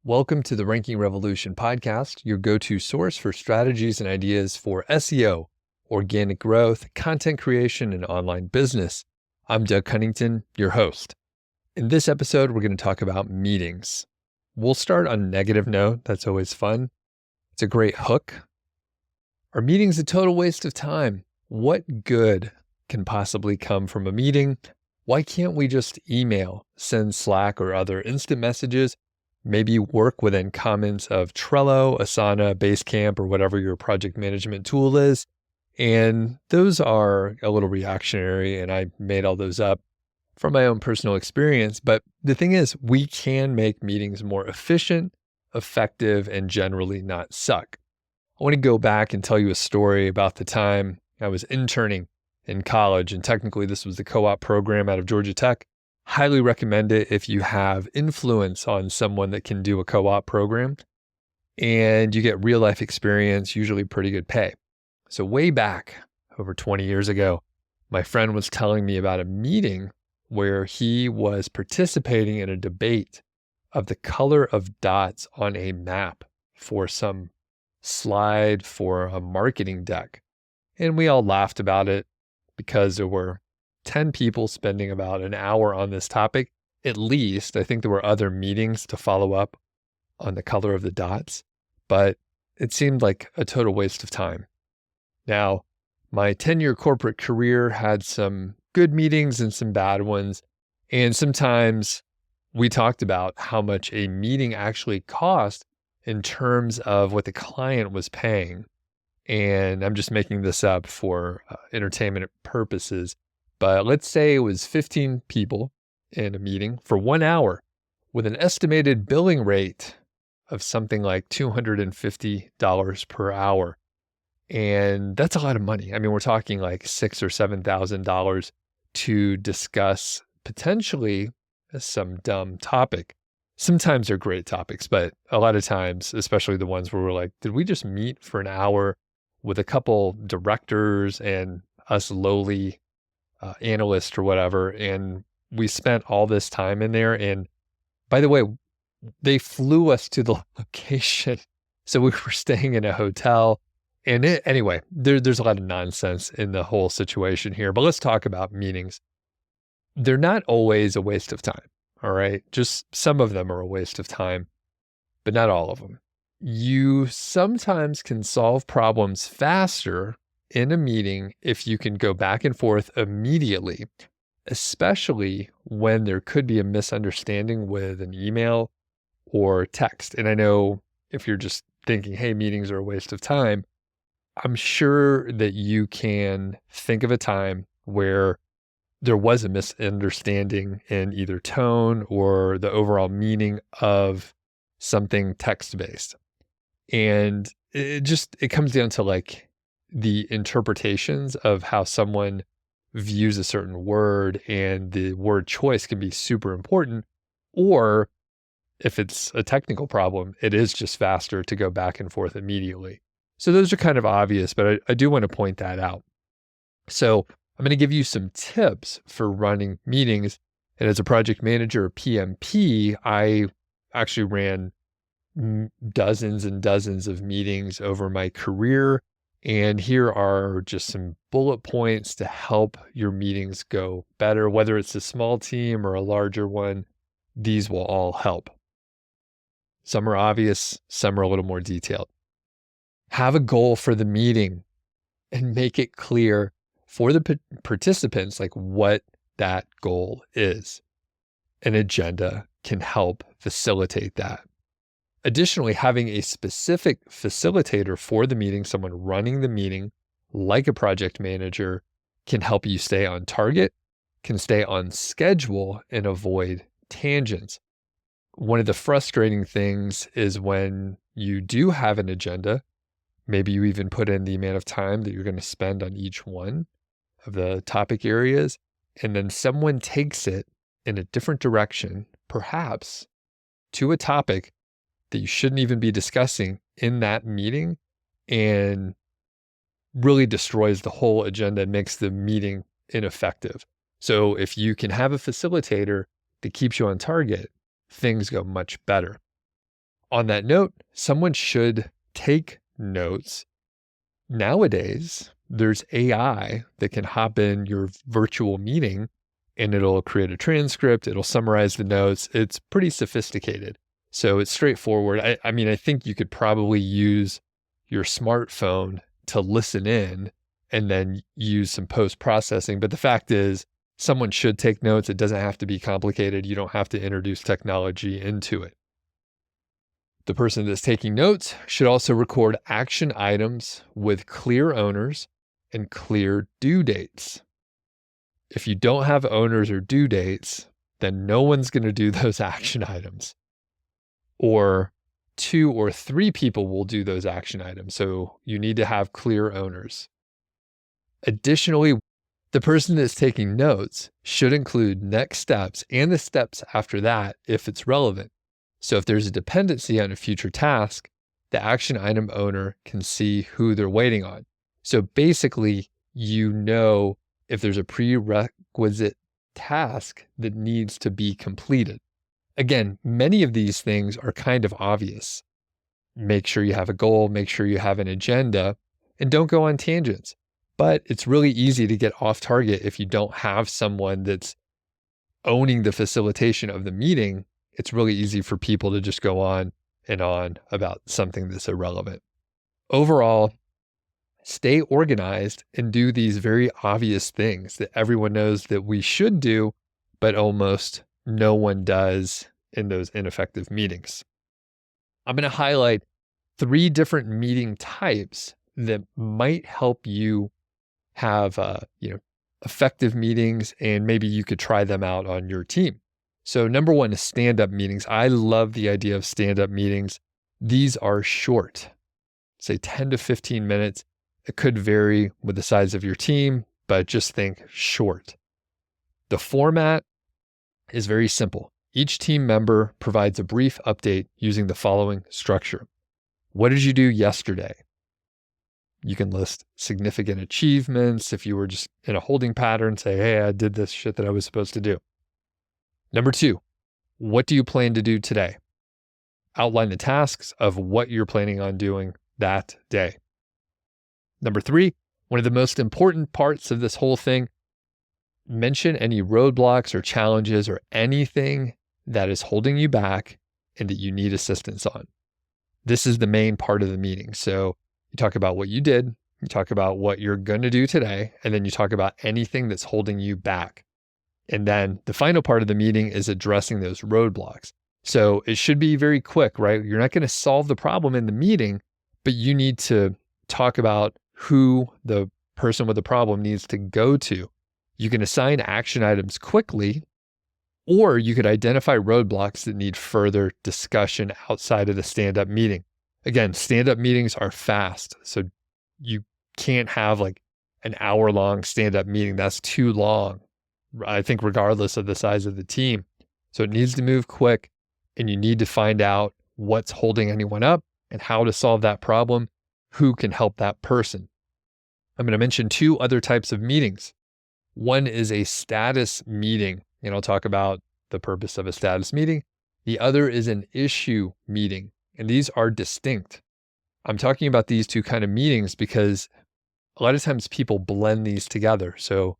Welcome to the Ranking Revolution podcast, your go-to source for strategies and ideas for SEO, organic growth, content creation, and online business. I'm Doug Cunnington, your host. In this episode, we're going to talk about meetings. We'll start on a negative note. That's always fun. It's a great hook. Are meetings a total waste of time? What good can possibly come from a meeting? Why can't we just email, send Slack or other instant messages? Maybe work within comments of Trello, Asana, Basecamp, or whatever your project management tool is. And those are a little reactionary, and I made all those up from my own personal experience. But the thing is, we can make meetings more efficient, effective, and generally not suck. I want to go back and tell you a story about the time I was interning in college. And technically, this was the co-op program out of Georgia Tech. Highly recommend it if you have influence on someone that can do a co-op program, and you get real life experience, usually pretty good pay. So way back over 20 years ago, my friend was telling me about a meeting where he was participating in a debate of the color of dots on a map for some slide for a marketing deck. And we all laughed about it because there were 10 people spending about an hour on this topic. At least, I think there were other meetings to follow up on the color of the dots, but it seemed like a total waste of time. Now, my 10-year corporate career had some good meetings and some bad ones. And sometimes we talked about how much a meeting actually cost in terms of what the client was paying. And I'm just making this up for entertainment purposes. But let's say it was 15 people in a meeting for 1 hour with an estimated billing rate of something like $250 per hour. And that's a lot of money. I mean, we're talking like $6,000 or $7,000 to discuss potentially some dumb topic. Sometimes they're great topics, but a lot of times, especially the ones where we're like, did we just meet for an hour with a couple directors and us lowly analyst or whatever, and we spent all this time in there. And by the way, they flew us to the location, so we were staying in a hotel. And anyway, there's a lot of nonsense in the whole situation here. But let's talk about meetings. They're not always a waste of time. All right, just some of them are a waste of time, but not all of them. You sometimes can solve problems faster in a meeting if you can go back and forth immediately, especially when there could be a misunderstanding with an email or text. And I know if you're just thinking, hey, meetings are a waste of time, I'm sure that you can think of a time where there was a misunderstanding in either tone or the overall meaning of something text-based. And it comes down to like the interpretations of how someone views a certain word, and the word choice can be super important. Or if it's a technical problem, it is just faster to go back and forth immediately. So those are kind of obvious, but I do want to point that out. So I'm going to give you some tips for running meetings. And as a project manager or PMP, I actually ran dozens and dozens of meetings over my career. And here are just some bullet points to help your meetings go better, whether it's a small team or a larger one. These will all help. Some are obvious, some are a little more detailed. Have a goal for the meeting and make it clear for the participants, like what that goal is. An agenda can help facilitate that. Additionally, having a specific facilitator for the meeting, someone running the meeting, like a project manager, can help you stay on target, can stay on schedule, and avoid tangents. One of the frustrating things is when you do have an agenda, maybe you even put in the amount of time that you're going to spend on each one of the topic areas, and then someone takes it in a different direction, perhaps to a topic that you shouldn't even be discussing in that meeting, and really destroys the whole agenda and makes the meeting ineffective. So if you can have a facilitator that keeps you on target, things go much better. On that note, someone should take notes. Nowadays, there's AI that can hop in your virtual meeting and it'll create a transcript. It'll summarize the notes. It's pretty sophisticated. So it's straightforward. I mean, I think you could probably use your smartphone to listen in and then use some post-processing. But the fact is, someone should take notes. It doesn't have to be complicated. You don't have to introduce technology into it. The person that's taking notes should also record action items with clear owners and clear due dates. If you don't have owners or due dates, then no one's going to do those action items. Or 2 or 3 people will do those action items. So you need to have clear owners. Additionally, the person that's taking notes should include next steps and the steps after that if it's relevant. So if there's a dependency on a future task, the action item owner can see who they're waiting on. So basically, you know if there's a prerequisite task that needs to be completed. Again, many of these things are kind of obvious. Make sure you have a goal, make sure you have an agenda, and don't go on tangents. But it's really easy to get off target if you don't have someone that's owning the facilitation of the meeting. It's really easy for people to just go on and on about something that's irrelevant. Overall, stay organized and do these very obvious things that everyone knows that we should do, but almost no one does in those ineffective meetings. I'm going to highlight 3 different meeting types that might help you have effective meetings, and maybe you could try them out on your team. So number 1 is stand-up meetings. I love the idea of stand-up meetings. These are short, say 10 to 15 minutes. It could vary with the size of your team, but just think short. The format is very simple. Each team member provides a brief update using the following structure. What did you do yesterday? You can list significant achievements. If you were just in a holding pattern, say, hey, I did this shit that I was supposed to do. Number 2, what do you plan to do today? Outline the tasks of what you're planning on doing that day. Number 3, one of the most important parts of this whole thing, mention any roadblocks or challenges or anything that is holding you back and that you need assistance on. This is the main part of the meeting. So you talk about what you did, you talk about what you're going to do today, and then you talk about anything that's holding you back. And then the final part of the meeting is addressing those roadblocks. So it should be very quick, right? You're not going to solve the problem in the meeting, but you need to talk about who the person with the problem needs to go to. You can assign action items quickly, or you could identify roadblocks that need further discussion outside of the stand-up meeting. Again, stand-up meetings are fast, so you can't have like an hour-long stand-up meeting. That's too long, I think, regardless of the size of the team. So it needs to move quick, and you need to find out what's holding anyone up and how to solve that problem, who can help that person. I'm going to mention 2 other types of meetings. One is a status meeting, and I'll talk about the purpose of a status meeting. The other is an issue meeting, and these are distinct. I'm talking about these 2 kind of meetings because a lot of times people blend these together. So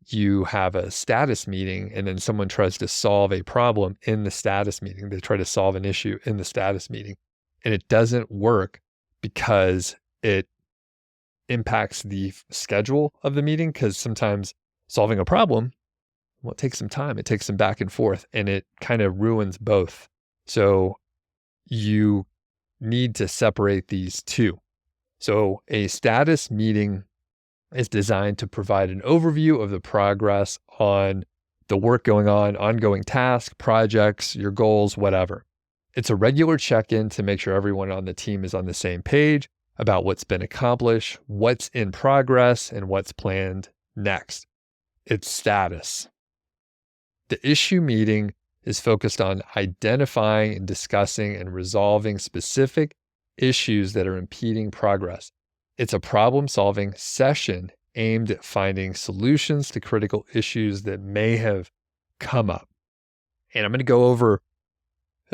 you have a status meeting and then someone tries to solve a problem in the status meeting. They try to solve an issue in the status meeting, and it doesn't work because it impacts the schedule of the meeting, because sometimes solving a problem, well, it takes some time. It takes some back and forth, and it kind of ruins both. So you need to separate these 2. So a status meeting is designed to provide an overview of the progress on the work going on, ongoing tasks, projects, your goals, whatever. It's a regular check-in to make sure everyone on the team is on the same page about what's been accomplished, what's in progress, and what's planned next. It's status. The issue meeting is focused on identifying and discussing and resolving specific issues that are impeding progress. It's a problem-solving session aimed at finding solutions to critical issues that may have come up. And I'm going to go over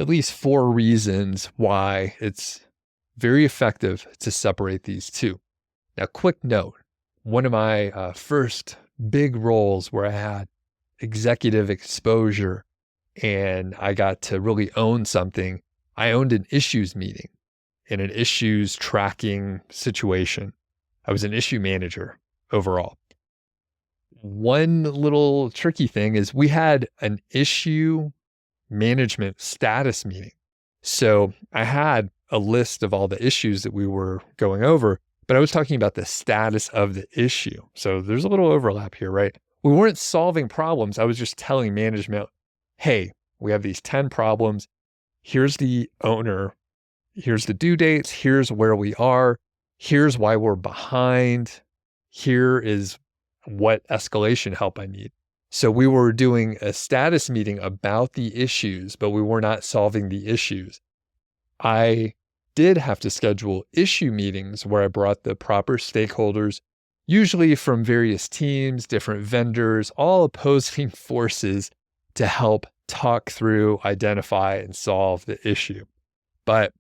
at least 4 reasons why it's very effective to separate these two. Now, quick note, one of my first big roles where I had executive exposure and I got to really own something, I owned an issues meeting in an issues tracking situation. I was an issue manager overall. One little tricky thing is we had an issue management status meeting. So I had a list of all the issues that we were going over, but I was talking about the status of the issue. So there's a little overlap here, right? We weren't solving problems. I was just telling management, hey, we have these 10 problems. Here's the owner. Here's the due dates. Here's where we are. Here's why we're behind. Here is what escalation help I need. So we were doing a status meeting about the issues, but we were not solving the issues. I did have to schedule issue meetings where I brought the proper stakeholders, usually from various teams, different vendors, all opposing forces to help talk through, identify, and solve the issue. But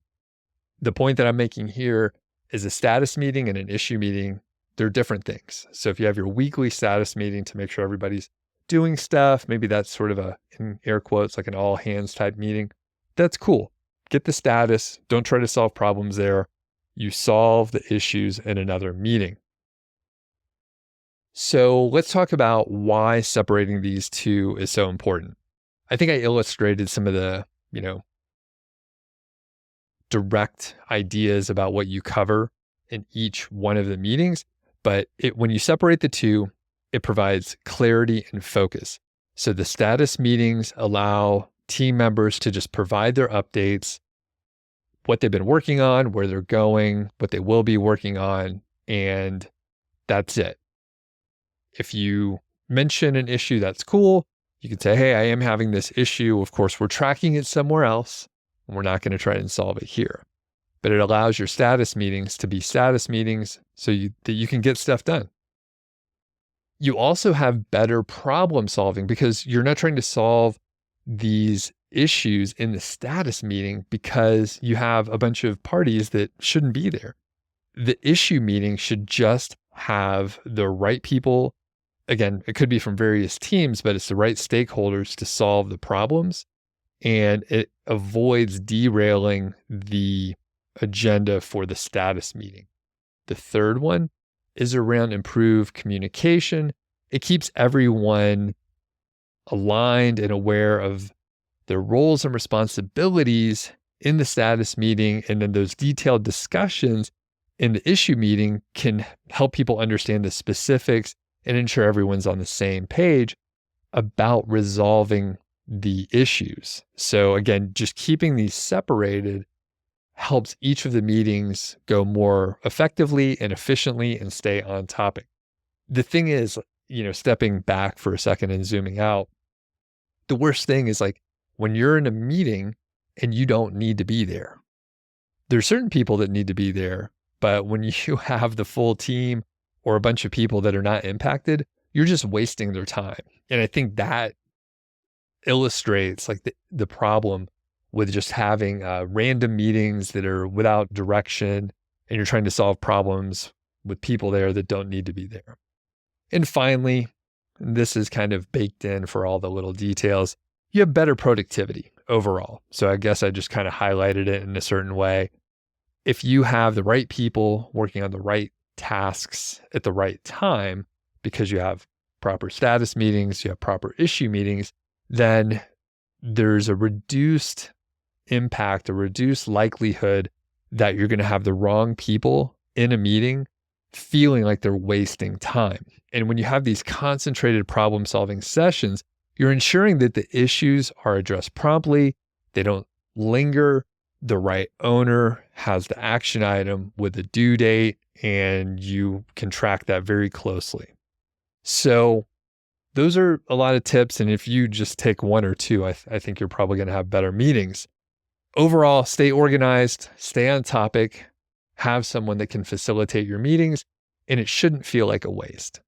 the point that I'm making here is a status meeting and an issue meeting, they're different things. So if you have your weekly status meeting to make sure everybody's doing stuff, maybe that's sort of a, in air quotes, like an all hands type meeting, that's cool. Get the status. Don't try to solve problems there. You solve the issues in another meeting. So let's talk about why separating these two is so important. I think I illustrated some of the, direct ideas about what you cover in each one of the meetings, but when you separate the two, it provides clarity and focus. So the status meetings allow team members to just provide their updates, what they've been working on, where they're going, what they will be working on, and that's it. If you mention an issue, that's cool. You can say, hey, I am having this issue. Of course, we're tracking it somewhere else, and we're not going to try and solve it here. But it allows your status meetings to be status meetings so that you can get stuff done. You also have better problem solving because you're not trying to solve these issues in the status meeting because you have a bunch of parties that shouldn't be there. The issue meeting should just have the right people. Again, it could be from various teams, but it's the right stakeholders to solve the problems. And it avoids derailing the agenda for the status meeting. The third one is around improved communication. It keeps everyone aligned and aware of their roles and responsibilities in the status meeting. And then those detailed discussions in the issue meeting can help people understand the specifics and ensure everyone's on the same page about resolving the issues. So again, just keeping these separated helps each of the meetings go more effectively and efficiently and stay on topic. The thing is, stepping back for a second and zooming out, the worst thing is like when you're in a meeting and you don't need to be there. There's certain people that need to be there, but when you have the full team or a bunch of people that are not impacted, you're just wasting their time. And I think that illustrates like the problem with just having random meetings that are without direction and you're trying to solve problems with people there that don't need to be there. And finally, this is kind of baked in for all the little details, you have better productivity overall. So I guess I just kind of highlighted it in a certain way. If you have the right people working on the right tasks at the right time, because you have proper status meetings, you have proper issue meetings, then there's a reduced impact, a reduced likelihood that you're going to have the wrong people in a meeting feeling like they're wasting time. And when you have these concentrated problem-solving sessions, you're ensuring that the issues are addressed promptly, they don't linger, the right owner has the action item with a due date, and you can track that very closely. So those are a lot of tips. And if you just take one or two, I think you're probably going to have better meetings. Overall, stay organized, stay on topic, have someone that can facilitate your meetings, and it shouldn't feel like a waste.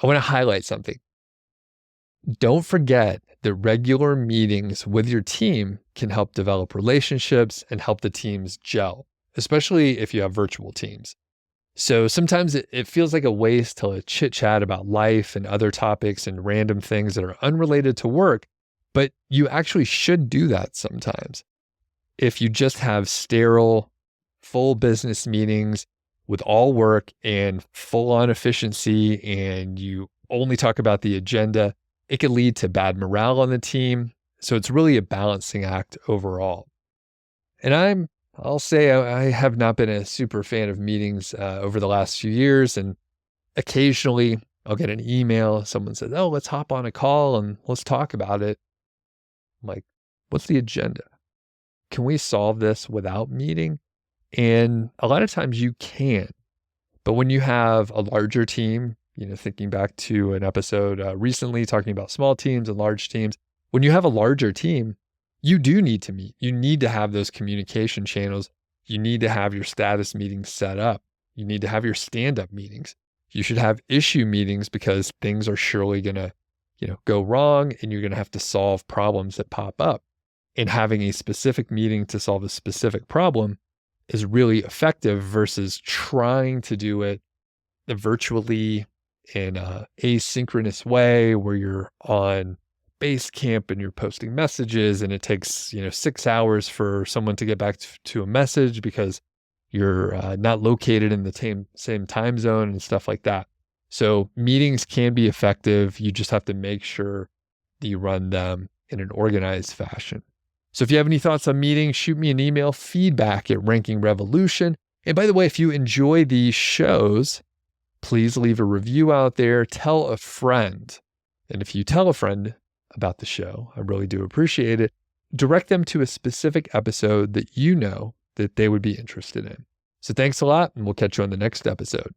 I want to highlight something. Don't forget that regular meetings with your team can help develop relationships and help the teams gel, especially if you have virtual teams. So sometimes it feels like a waste to chit chat about life and other topics and random things that are unrelated to work, but you actually should do that sometimes. If you just have sterile, full business meetings with all work and full on efficiency, and you only talk about the agenda, it could lead to bad morale on the team. So it's really a balancing act overall. And I'll say I have not been a super fan of meetings over the last few years. And occasionally I'll get an email. Someone says, "Oh, let's hop on a call and let's talk about it." I'm like, what's the agenda? Can we solve this without meeting? And a lot of times you can. But when you have a larger team, thinking back to an episode recently talking about small teams and large teams, when you have a larger team, you do need to meet. You need to have those communication channels. You need to have your status meetings set up. You need to have your stand-up meetings. You should have issue meetings because things are surely going to, go wrong, and you're going to have to solve problems that pop up. And having a specific meeting to solve a specific problem is really effective versus trying to do it virtually in an asynchronous way where you're on Basecamp and you're posting messages and it takes, 6 hours for someone to get back to a message because you're not located in the same time zone and stuff like that. So meetings can be effective. You just have to make sure that you run them in an organized fashion. So if you have any thoughts on meetings, shoot me an email, feedback@rankingrevolution. And by the way, if you enjoy these shows, please leave a review out there. Tell a friend. And if you tell a friend about the show, I really do appreciate it. Direct them to a specific episode that you know that they would be interested in. So thanks a lot, and we'll catch you on the next episode.